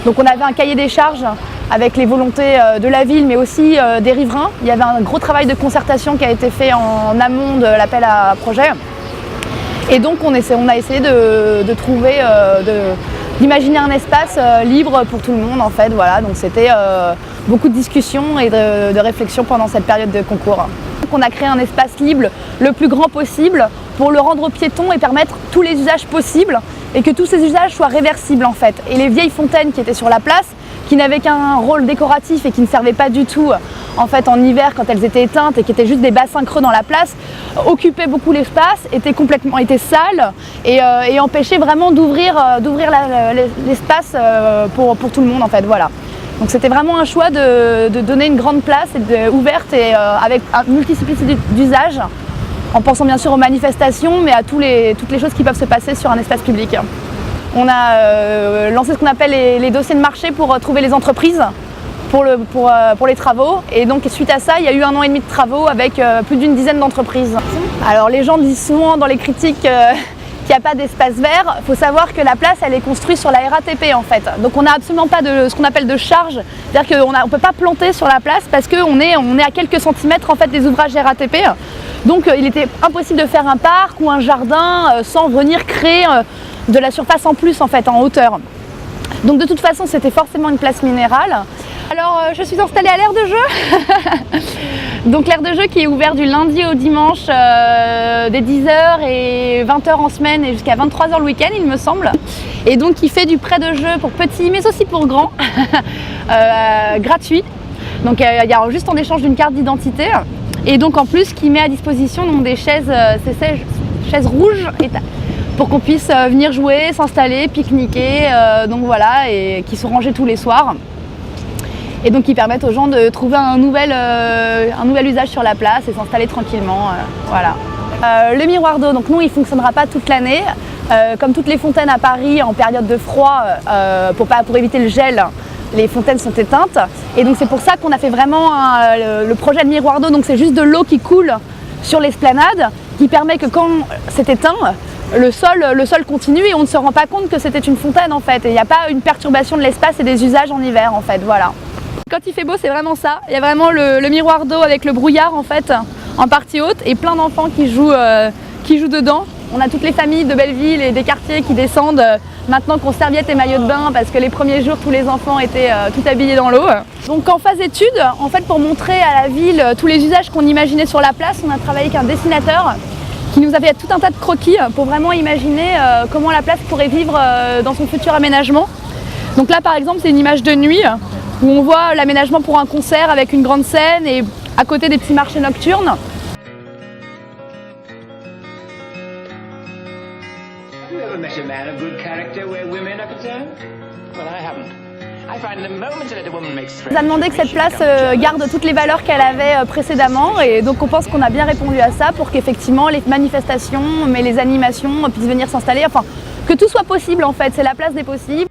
Donc on avait un cahier des charges avec les volontés de la ville mais aussi des riverains. Il y avait un gros travail de concertation qui a été fait en amont de l'appel à projet. Et donc on a essayé de trouver, d'imaginer un espace libre pour tout le monde en fait. Voilà. Donc c'était beaucoup de discussions et de réflexions pendant cette période de concours. Donc on a créé un espace libre le plus grand possible pour le rendre piéton et permettre tous les usages possibles et que tous ces usages soient réversibles en fait. Et les vieilles fontaines qui étaient sur la place, qui n'avaient qu'un rôle décoratif et qui ne servaient pas du tout en fait en hiver quand elles étaient éteintes et qui étaient juste des bassins creux dans la place, occupaient beaucoup l'espace, étaient sales et empêchaient vraiment d'ouvrir l'espace pour tout le monde en fait. Voilà. Donc c'était vraiment un choix de donner une grande place ouverte et avec une multiplicité d'usages, en pensant bien sûr aux manifestations, mais à toutes les choses qui peuvent se passer sur un espace public. On a lancé ce qu'on appelle les dossiers de marché pour trouver les entreprises pour les travaux. Et donc suite à ça, il y a eu 1 an et demi de travaux avec plus d'une dizaine d'entreprises. Alors les gens disent souvent dans les critiques qu'il n'y a pas d'espace vert. Il faut savoir que la place elle est construite sur la RATP en fait. Donc on n'a absolument pas ce qu'on appelle de charge. C'est-à-dire qu'on ne peut pas planter sur la place parce qu'on est à quelques centimètres en fait des ouvrages RATP. Donc il était impossible de faire un parc ou un jardin sans venir créer de la surface en plus en fait en hauteur. Donc de toute façon c'était forcément une place minérale. Alors je suis installée à l'aire de jeu. Donc l'aire de jeu qui est ouvert du lundi au dimanche dès 10h et 20h en semaine et jusqu'à 23h le week-end il me semble. Et donc qui fait du prêt de jeu pour petits mais aussi pour grands, gratuit. Donc il y a juste en échange d'une carte d'identité. Et donc en plus qui met à disposition donc, des chaises, chaises rouges pour qu'on puisse venir jouer, s'installer, pique-niquer, donc voilà, et qui sont rangées tous les soirs. Et donc qui permettent aux gens de trouver un nouvel usage sur la place et s'installer tranquillement. Voilà. Le miroir d'eau, donc nous il ne fonctionnera pas toute l'année. Comme toutes les fontaines à Paris en période de froid, pour éviter le gel, les fontaines sont éteintes. Et donc c'est pour ça qu'on a fait vraiment le projet de miroir d'eau. Donc c'est juste de l'eau qui coule sur l'esplanade, qui permet que quand c'est éteint, le sol continue et on ne se rend pas compte que c'était une fontaine en fait. Et il n'y a pas une perturbation de l'espace et des usages en hiver en fait, voilà. Quand il fait beau, c'est vraiment ça. Il y a vraiment le miroir d'eau avec le brouillard en fait, en partie haute et plein d'enfants qui jouent dedans. On a toutes les familles de Belleville et des quartiers qui descendent maintenant qu'ont serviettes et maillots de bain parce que les premiers jours, tous les enfants étaient tout habillés dans l'eau. Donc en phase étude, en fait, pour montrer à la ville tous les usages qu'on imaginait sur la place, on a travaillé avec un dessinateur qui nous a fait tout un tas de croquis pour vraiment imaginer comment la place pourrait vivre dans son futur aménagement. Donc là, par exemple, c'est une image de nuit où on voit l'aménagement pour un concert avec une grande scène et à côté des petits marchés nocturnes. On nous a demandé que cette place garde toutes les valeurs qu'elle avait précédemment et donc on pense qu'on a bien répondu à ça pour qu'effectivement les manifestations, mais les animations puissent venir s'installer, enfin que tout soit possible en fait, c'est la place des possibles.